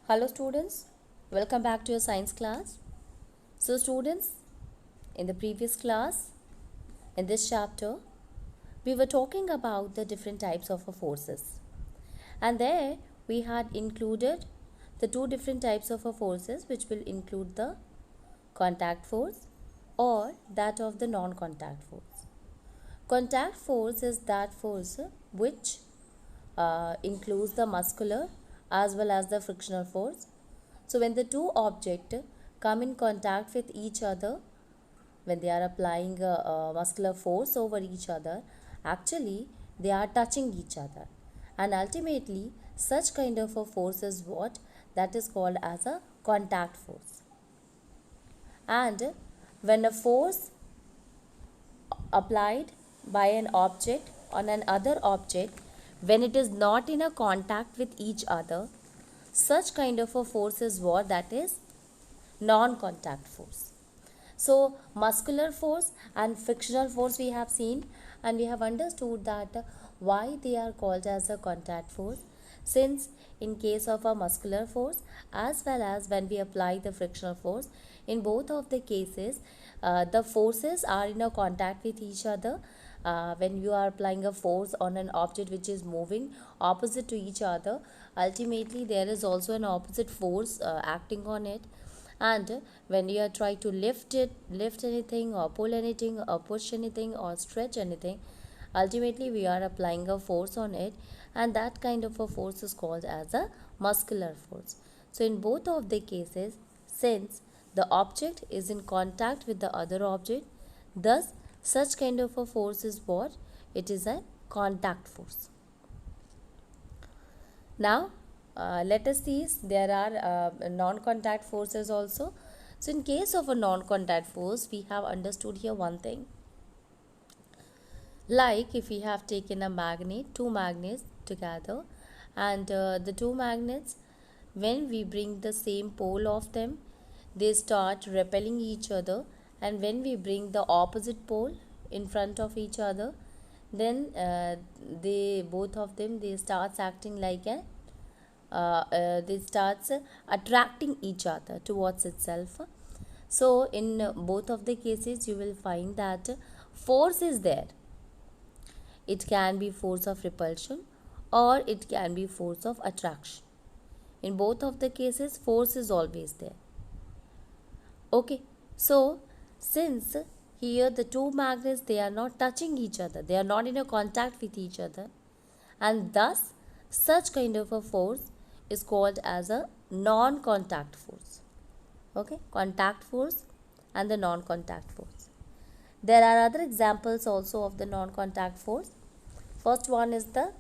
Hello students, welcome back to your science class. So students, in the previous class, in this chapter, we were talking about the different types of forces. And there we had included the two different types of forces, which will include the contact force or that of the non-contact force. Contact force is that force which includes the muscular as well as the frictional force. So when the two objects come in contact with each other, when they are applying a muscular force over each other, actually they are touching each other, and ultimately such kind of a force is what that is called as a contact force. And when a force applied by an object on another object, when it is not in a contact with each other, such kind of a force is what that is non-contact force. So muscular force and frictional force we have seen, and we have understood that why they are called as a contact force, since in case of a muscular force as well as when we apply the frictional force, in both of the cases the forces are in a contact with each other. When you are applying a force on an object which is moving opposite to each other, ultimately there is also an opposite force acting on it. And when you are trying to lift anything or pull anything or push anything or stretch anything, ultimately we are applying a force on it, and that kind of a force is called as a muscular force. So in both of the cases, since the object is in contact with the other object, thus such kind of a force is what it is, a contact force. Now let us see, there are non-contact forces also. So in case of a non-contact force, we have understood here one thing, like if we have taken a magnet, two magnets together, and the two magnets, when we bring the same pole of them, they start repelling each other, and when we bring the opposite pole in front of each other, then they both of them, they starts acting like a they starts attracting each other towards itself. So in both of the cases you will find that force is there. It can be force of repulsion or it can be force of attraction. In both of the cases, force is always there. Okay, so since here the two magnets, they are not touching each other, they are not in a contact with each other, and thus such kind of a force is called as a non-contact force. Okay, contact force and the non-contact force. There are other examples also of the non-contact force. First one is the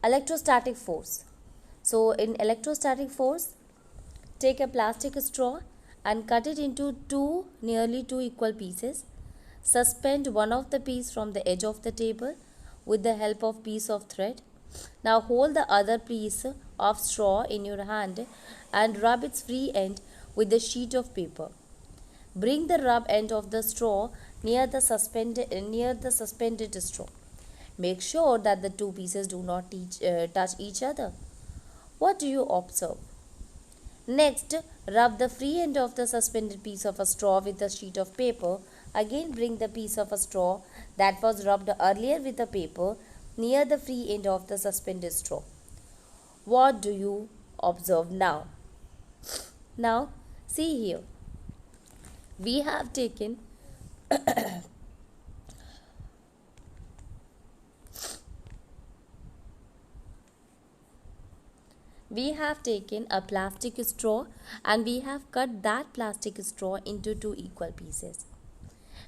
electrostatic force. So in electrostatic force, take a plastic straw and cut it into nearly two equal pieces. Suspend one of the piece from the edge of the table with the help of piece of thread. Now hold the other piece of straw in your hand and rub its free end with the sheet of paper. Bring the rub end of the straw near the suspended straw. Make sure that the two pieces do not touch each other. What do you observe? Next, rub the free end of the suspended piece of a straw with a sheet of paper. Again, bring the piece of a straw that was rubbed earlier with the paper near the free end of the suspended straw. What do you observe now? Now, see here. We have taken a plastic straw and we have cut that plastic straw into two equal pieces.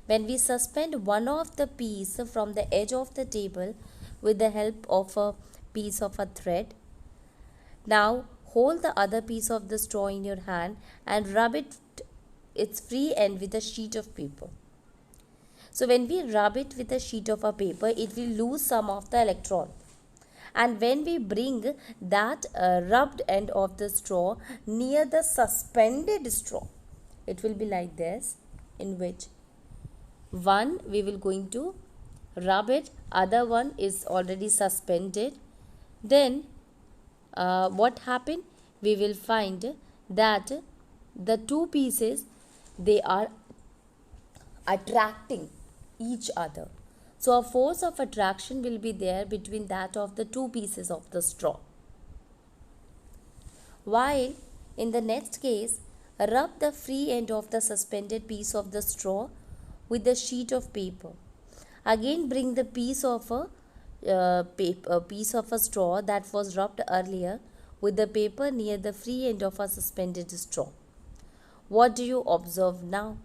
When we suspend one of the piece from the edge of the table with the help of a piece of a thread, now hold the other piece of the straw in your hand and rub its free end with a sheet of paper. So when we rub it with a sheet of a paper, it will lose some of the electron. And when we bring that rubbed end of the straw near the suspended straw, it will be like this, in which one we will going to rub it, other one is already suspended. Then what happened? we will find that the two pieces, they are attracting each other. So a force of attraction will be there between that of the two pieces of the straw. While in the next case, rub the free end of the suspended piece of the straw with the sheet of paper. Again bring the piece of a straw that was rubbed earlier with the paper near the free end of a suspended straw. What do you observe now?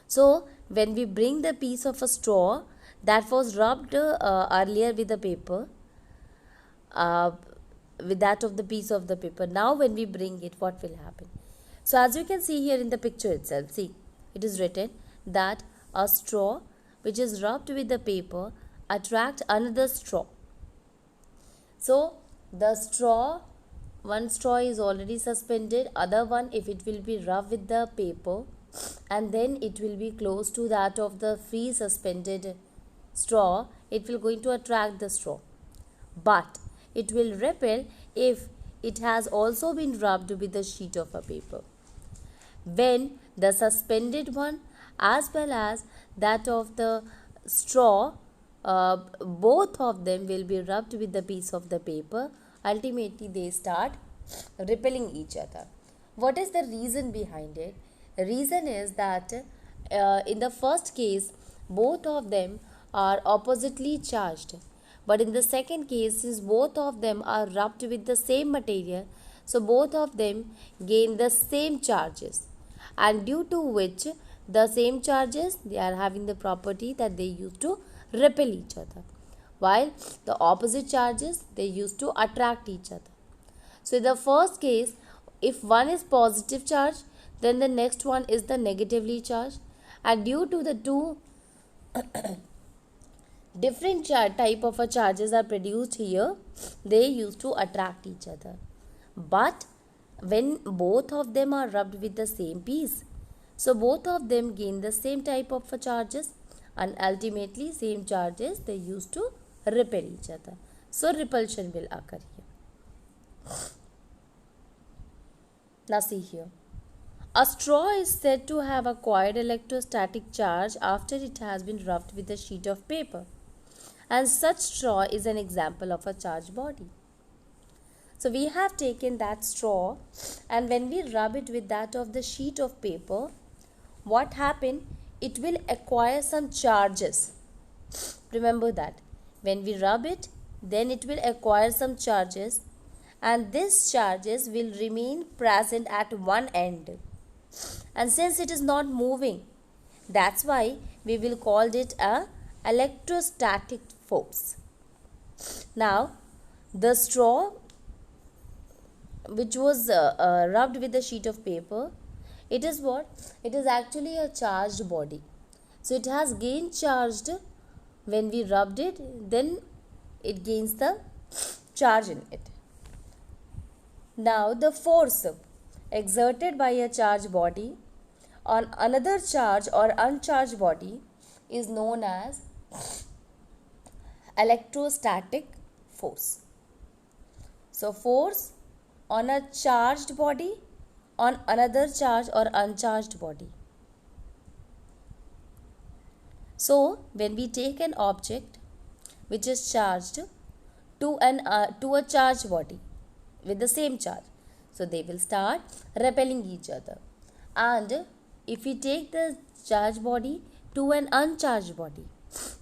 So when we bring the piece of a straw that was rubbed earlier with the paper, with that of the piece of the paper, now when we bring it, what will happen? So as you can see here in the picture itself, see, it is written that a straw which is rubbed with the paper attract another straw. So the straw, one straw is already suspended, other one, if it will be rubbed with the paper and then it will be close to that of the free suspended straw, it will going to attract the straw, but it will repel if it has also been rubbed with a sheet of a paper. When the suspended one as well as that of the straw, both of them will be rubbed with the piece of the paper, ultimately they start repelling each other. What is the reason behind it? The reason is that in the first case, both of them are oppositely charged, but in the second case, since both of them are rubbed with the same material, so both of them gain the same charges, and due to which the same charges, they are having the property that they used to repel each other, while the opposite charges, they used to attract each other. So in the first case, if one is positive charge, then the next one is the negatively charged, and due to the two different type of charges are produced here, they used to attract each other. But when both of them are rubbed with the same piece, so both of them gain the same type of charges, and ultimately same charges, they used to repel each other. So repulsion will occur here. Now see here. A straw is said to have acquired electrostatic charge after it has been rubbed with a sheet of paper, and such straw is an example of a charged body. So we have taken that straw, and when we rub it with that of the sheet of paper, what happened? It will acquire some charges. Remember that. When we rub it, then it will acquire some charges, and these charges will remain present at one end. And since it is not moving, that's why we will call it a electrostatic force. Now, the straw which was rubbed with a sheet of paper, it is what? It is actually a charged body. So it has gained charged when we rubbed it, then it gains the charge in it. Now the force exerted by a charged body on another charged or uncharged body is known as electrostatic force. So force on a charged body on another charged or uncharged body. So when we take an object which is charged to a charged body with the same charge, so they will start repelling each other. And if we take the charged body to an uncharged body,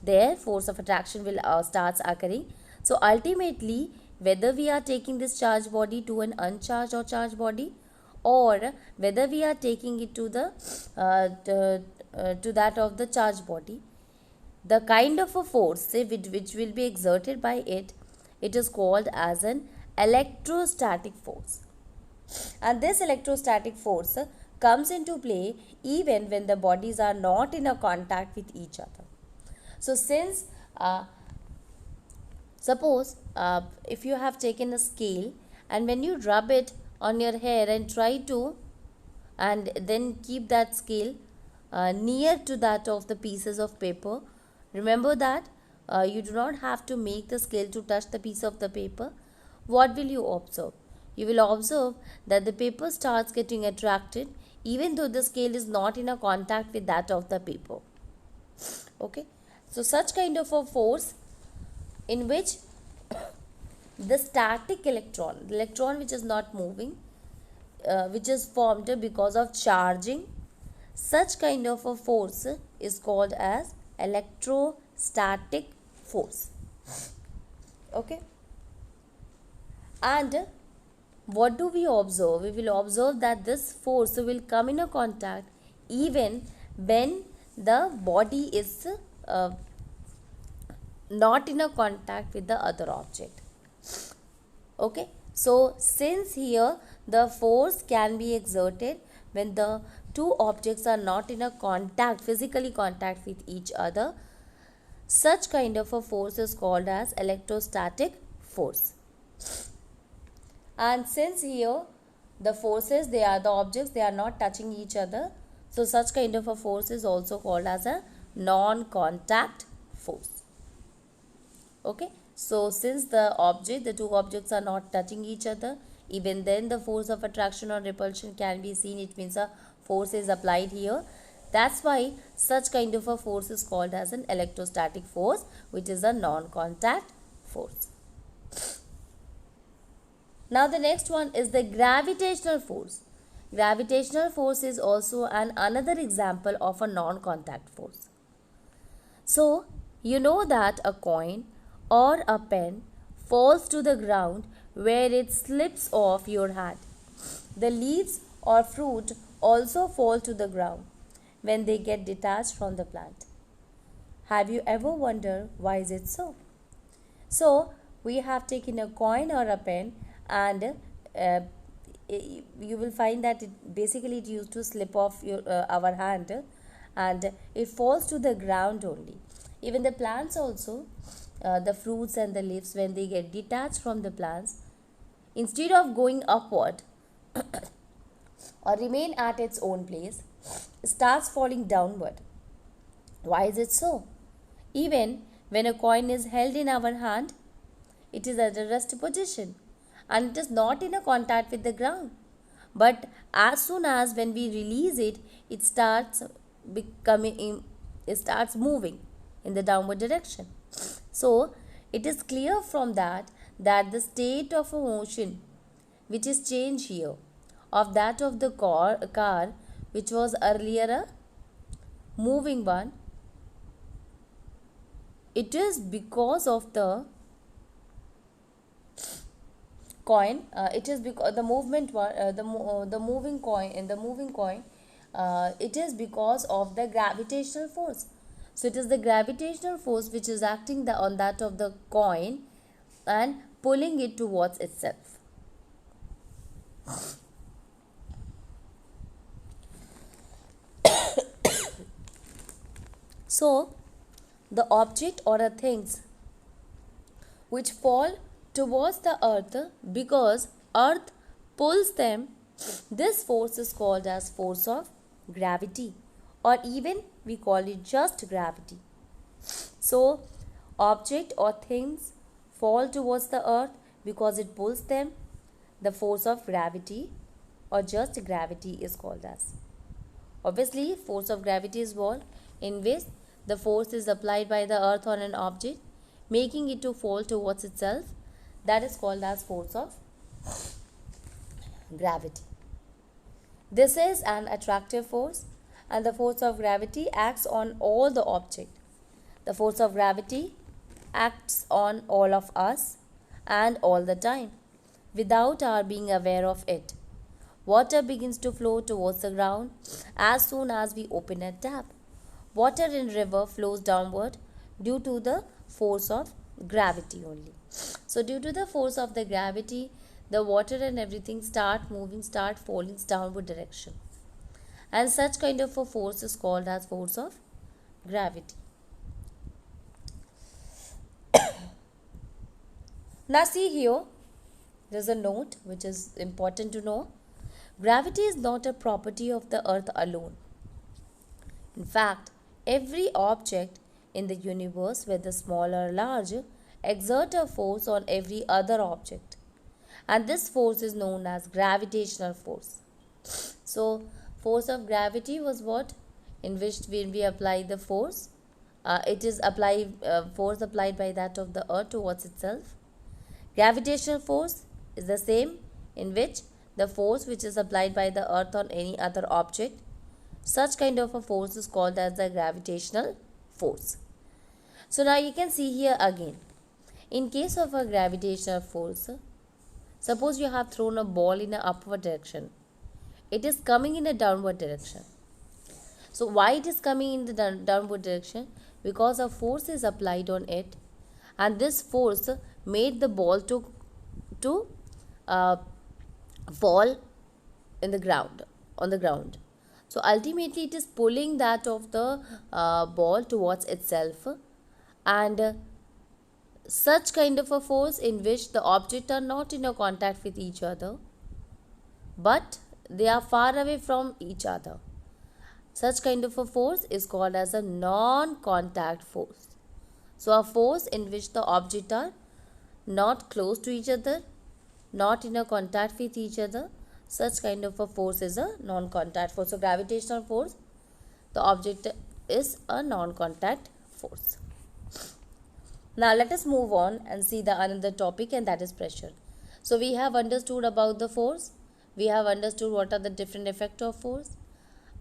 their force of attraction will starts occurring. So ultimately, whether we are taking this charged body to an uncharged or charged body, or whether we are taking it to the to that of the charged body, the kind of a force which will be exerted by it, it is called as an electrostatic force. And this electrostatic force comes into play even when the bodies are not in a contact with each other. So since suppose if you have taken a scale, and when you rub it on your hair and try to, and then keep that scale near to that of the pieces of paper, remember that you do not have to make the scale to touch the piece of the paper. What will you observe? you will observe that the paper starts getting attracted even though the scale is not in a contact with that of the paper. Okay, so such kind of a force in which the static electron, the electron which is not moving, which is formed because of charging, such kind of a force is called as electrostatic force. Okay, and what do we observe? We will observe that this force will come in a contact even when the body is not in a contact with the other object. Okay, so since here the force can be exerted when the two objects are not in a contact, physically contact with each other, such kind of a force is called as electrostatic force. And since here the forces, they are the objects, they are not touching each other, so such kind of a force is also called as a non-contact force. Okay, so since the two objects are not touching each other, even then the force of attraction or repulsion can be seen. It means a force is applied here. That's why such kind of a force is called as an electrostatic force, which is a non-contact force. Now the next one is the gravitational force. Gravitational force is also another example of a non-contact force. So you know that a coin or a pen falls to the ground where it slips off your hand. The leaves or fruit also fall to the ground when they get detached from the plant. Have you ever wondered why is it so? So we have taken a coin or a pen, and you will find that it used to slip off our hand, and it falls to the ground only. Even the plants also, the fruits and the leaves, when they get detached from the plants, instead of going upward or remain at its own place, starts falling downward. Why is it so? Even when a coin is held in our hand, it is at a rest position and it is not in a contact with the ground. But as soon as when we release it, it starts moving in the downward direction. So it is clear from that the state of a motion which is changed here of that of the car which was earlier a moving one, it is because of the coin. It is because the movement the moving coin, it is because of the gravitational force. So it is the gravitational force which is acting on that of the coin and pulling it towards itself. So the object or a things which fall towards the earth because earth pulls them, this force is called as force of gravity, or even we call it just gravity. So object or things fall towards the earth because it pulls them, the force of gravity or just gravity is called as. Obviously force of gravity is what? In which the force is applied by the earth on an object, making it to fall towards itself. That is called as force of gravity. This is an attractive force, and the force of gravity acts on all the object. The force of gravity acts on all of us and all the time without our being aware of it. Water begins to flow towards the ground as soon as we open a tap. Water in river flows downward due to the force of gravity only. So due to the force of the gravity, the water and everything start moving, start falling downward direction. And such kind of a force is called as force of gravity. Now see here, there is a note which is important to know. Gravity is not a property of the earth alone. In fact, every object in the universe, whether small or large, exert a force on every other object. and this force is known as gravitational force. So force of gravity was what, in which when we apply the force, it is force applied by that of the earth towards itself. Gravitational force is the same, in which the force which is applied by the earth on any other object. Such kind of a force is called as the gravitational force. So now you can see here again, in case of a gravitational force, suppose you have thrown a ball in an upward direction, it is coming in a downward direction. So why it is coming in the downward direction? Because a force is applied on it, and this force made the ball to fall in the ground, on the ground. So ultimately it is pulling that of the ball towards itself, and such kind of a force in which the objects are not in a contact with each other, but they are far away from each other. Such kind of a force is called as a non-contact force. So a force in which the objects are not close to each other, not in a contact with each other, such kind of a force is a non-contact force. So gravitational force, the object is a non-contact force. Now let us move on and see the another topic, and that is pressure. So we have understood about the force, we have understood what are the different effects of force,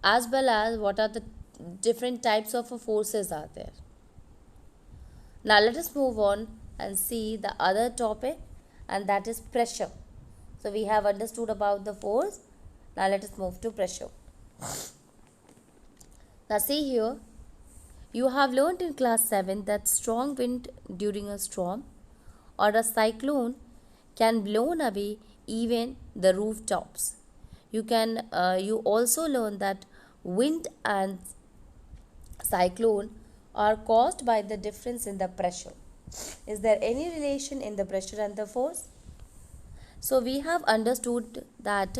as well as what are the different types of forces are there. Now let us move on and see the other topic, and that is pressure. So we have understood about the force. Now let us move to pressure. Now see here, you have learnt in class 7 that strong wind during a storm or a cyclone can blow away even the rooftops. You also learn that wind and cyclone are caused by the difference in the pressure. Is there any relation in the pressure and the force? So we have understood that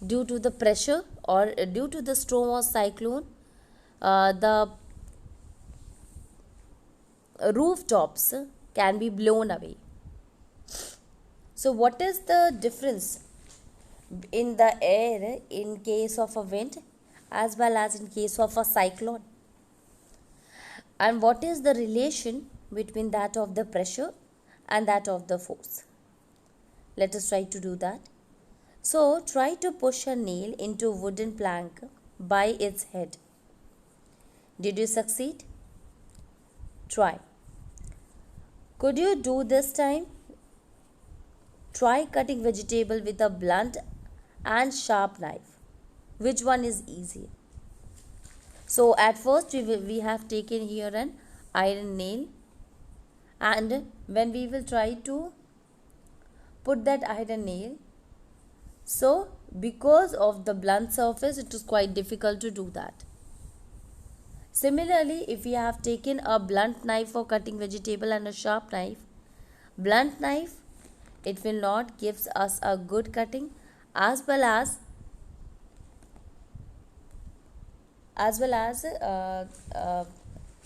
due to the pressure or due to the storm or cyclone, the rooftops can be blown away. So what is the difference in the air in case of a wind as well as in case of a cyclone? And what is the relation between that of the pressure and that of the force? Let us try to do that. So try to push a nail into a wooden plank by its head. Did you succeed? Try. Could you do this time? Try cutting vegetable with a blunt and sharp knife. Which one is easier? So at first we have taken here an iron nail, and when we will try to put that iron nail, so because of the blunt surface it is quite difficult to do that. Similarly, if we have taken a blunt knife for cutting vegetable and a sharp knife, blunt knife, it will not gives us a good cutting, as well as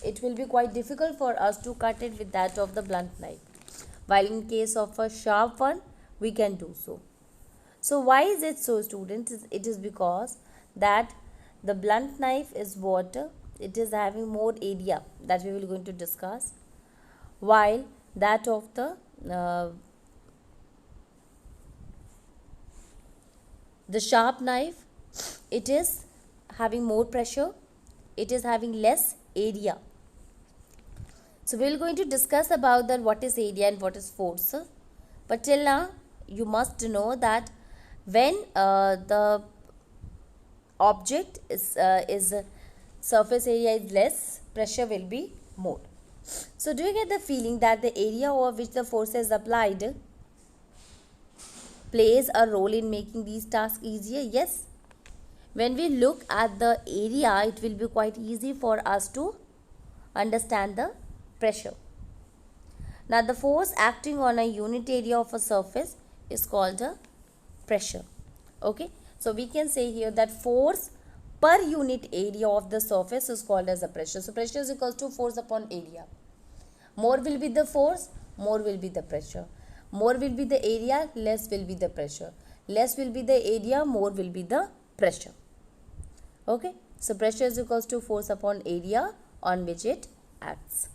it will be quite difficult for us to cut it with that of the blunt knife, while in case of a sharp one we can do so. So why is it so, students? It is because that the blunt knife is what, it is having more area that we will going to discuss, while that of the sharp knife, it is having more pressure, it is having less area. So we are going to discuss about that what is area and what is force. But till now you must know that when the object is surface area is less, pressure will be more. So do you get the feeling that the area over which the force is applied plays a role in making these tasks easier? Yes. When we look at the area, it will be quite easy for us to understand the pressure. Now the force acting on a unit area of a surface is called a pressure. Okay. So we can say here that force per unit area of the surface is called as a pressure. So pressure is equals to force upon area. More will be the force, more will be the pressure. More will be the area, less will be the pressure. Less will be the area, more will be the pressure. Okay, so pressure is equals to force upon area on which it acts.